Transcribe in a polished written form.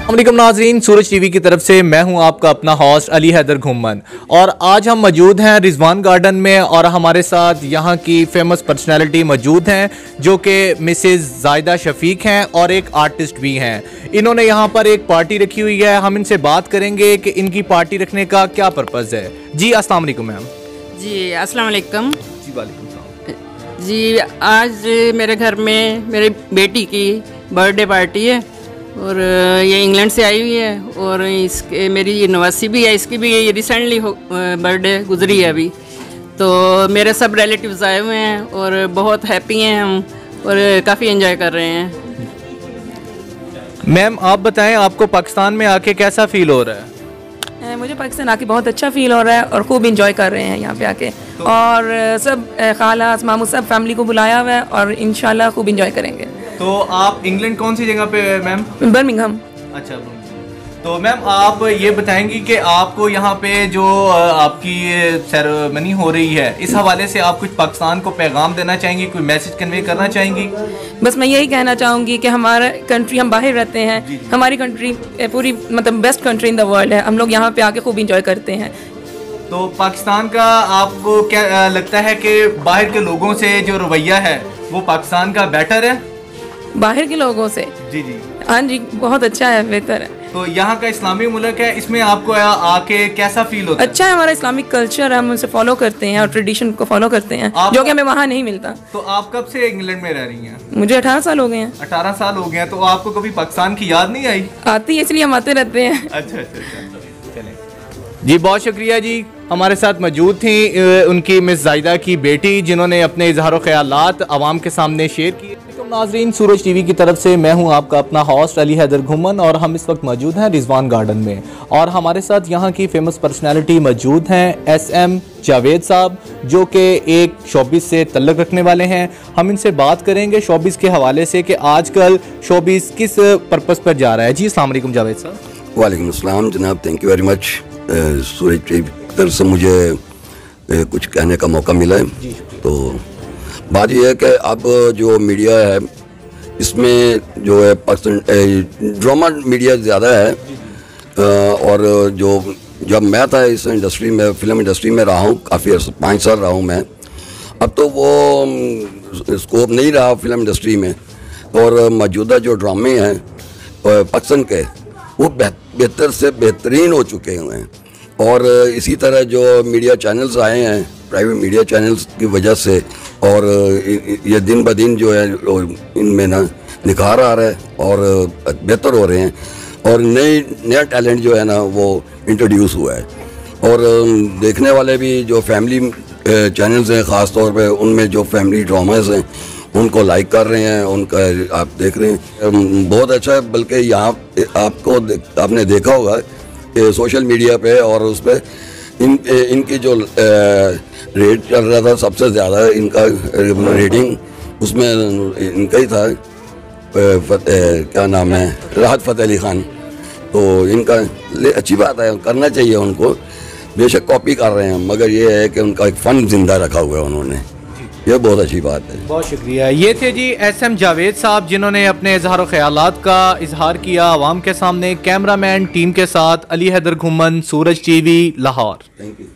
अस्सलामुअलैकुम नाज़रीन, सूरज टीवी की तरफ से मैं हूं आपका अपना होस्ट अली हैदर घुम्मन और आज हम मौजूद हैं रिजवान गार्डन में और हमारे साथ यहां की फेमस पर्सनालिटी मौजूद हैं जो कि मिसेस जायदा शफीक हैं और एक आर्टिस्ट भी हैं। इन्होंने यहां पर एक पार्टी रखी हुई है। हम इनसे बात करेंगे कि इनकी पार्टी रखने का क्या पर्पज़ है। जी अस्सलाम वालेकुम मैम। जी अस्सलाम वालेकुम। जी वालेकुम सलाम। जी आज मेरे घर में मेरी बेटी की बर्थडे पार्टी है और ये इंग्लैंड से आई हुई है और इसके मेरी नवासी भी है, इसकी भी रिसेंटली बर्थडे गुजरी है अभी। तो मेरे सब रिलेटिव्स आए हुए हैं और बहुत हैप्पी हैं हम और काफ़ी एंजॉय कर रहे हैं। मैम आप बताएं, आपको पाकिस्तान में आके कैसा फील हो रहा है? मुझे पाकिस्तान आके बहुत अच्छा फील हो रहा है और खूब इंजॉय कर रहे हैं यहाँ पे आके। और सब खालास मामू सब फैमिली को बुलाया हुआ है और इंशाल्लाह खूब इंजॉय करेंगे। तो आप इंग्लैंड कौन सी जगह पे मैम? बर्मिंघम। अच्छा, तो मैम आप ये बताएंगी कि आपको यहाँ पे जो आपकी सेरेमनी हो रही है इस हवाले से आप कुछ पाकिस्तान को पैगाम देना चाहेंगी, कोई मैसेज कन्वे करना चाहेंगी? बस मैं यही कहना चाहूँगी कि हमारा कंट्री, हम बाहर रहते हैं, हमारी कंट्री पूरी मतलब best country in the world है। हम लोग यहाँ पे आके खूब इंजॉय करते हैं। तो पाकिस्तान का आपको क्या लगता है कि बाहर के लोगों से जो रवैया है वो पाकिस्तान का बेटर है? बाहर के लोगों से? जी जी हाँ जी, बहुत अच्छा है, बेहतर है। तो यहाँ का इस्लामी मुल्क है, इसमें आपको आके कैसा फील होता है? अच्छा है, हमारा इस्लामिक कल्चर है, हम उसे फॉलो करते हैं और ट्रेडिशन को फॉलो करते हैं जो कि हमें वहाँ नहीं मिलता। तो आप कब से इंग्लैंड में रह रही हैं? मुझे 18 साल हो गए हैं। 18 साल हो गए हैं। तो आपको कभी पाकिस्तान की याद नहीं आई? आती है, इसलिए हम आते रहते हैं। अच्छा अच्छा चलें जी, बहुत शुक्रिया जी। हमारे साथ मौजूद थी उनकी मिस जायदा की बेटी जिन्होंने अपने इजहार ख्यालात आवाम के सामने शेयर किए। तो नाजरीन, सूरज टीवी की तरफ से मैं हूं आपका अपना होस्ट अली हैदर घुम्मन और हम इस वक्त मौजूद हैं रिजवान गार्डन में और हमारे साथ यहां की फेमस पर्सनैलिटी मौजूद हैं SM जावेद साहब जो कि एक शोबिस से तल्लुक़ रखने वाले हैं। हम इनसे बात करेंगे शोबिस के हवाले से कि आजकल शोबिस किस पर्पज़ पर जा रहा है। जी अस्सलाम वालेकुम जावेद साहब। वालेकुम अस्सलाम जनाब, thank you very much. Suraj TV की तरफ से मुझे कुछ कहने का मौका मिला है। तो बात यह है कि अब जो मीडिया है इसमें जो है ड्रामा मीडिया ज़्यादा है और जो जब मैं था इस इंडस्ट्री में, फिल्म इंडस्ट्री में रहा हूँ काफ़ी 5 साल रहा हूँ मैं। अब तो वो स्कोप नहीं रहा फिल्म इंडस्ट्री में और मौजूदा जो ड्रामे हैं पाकिस्तान के वो बेहतर से बेहतरीन हो चुके हुए हैं। और इसी तरह जो मीडिया चैनल्स आए हैं, प्राइवेट मीडिया चैनल्स की वजह से, और ये दिन ब दिन जो है इनमें ना निखार आ रहा है और बेहतर हो रहे हैं और नया टैलेंट जो है ना वो इंट्रोड्यूस हुआ है। और देखने वाले भी जो फैमिली चैनल्स हैं ख़ास तौर पे उनमें जो फैमिली ड्रामास हैं उनको लाइक कर रहे हैं, उनका आप देख रहे हैं, बहुत अच्छा है। बल्कि यहाँ आपने देखा होगा कि सोशल मीडिया पे और उस पर इनकी जो रेट चल रहा था सबसे ज़्यादा इनका रेटिंग उसमें इनका ही था, क्या नाम है, राहत फ़तेह अली ख़ान। तो इनका अच्छी बात है, करना चाहिए उनको। बेशक कॉपी कर रहे हैं मगर ये है कि उनका एक फ़न जिंदा रखा हुआ है उन्होंने, ये बहुत अच्छी बात है। बहुत शुक्रिया। ये थे जी SM जावेद साहब जिन्होंने अपने इजहार ख्यालात का इजहार किया आवाम के सामने। कैमरामैन टीम के साथ Ali Haider Ghumman, Suraj TV, Lahore. Thank you.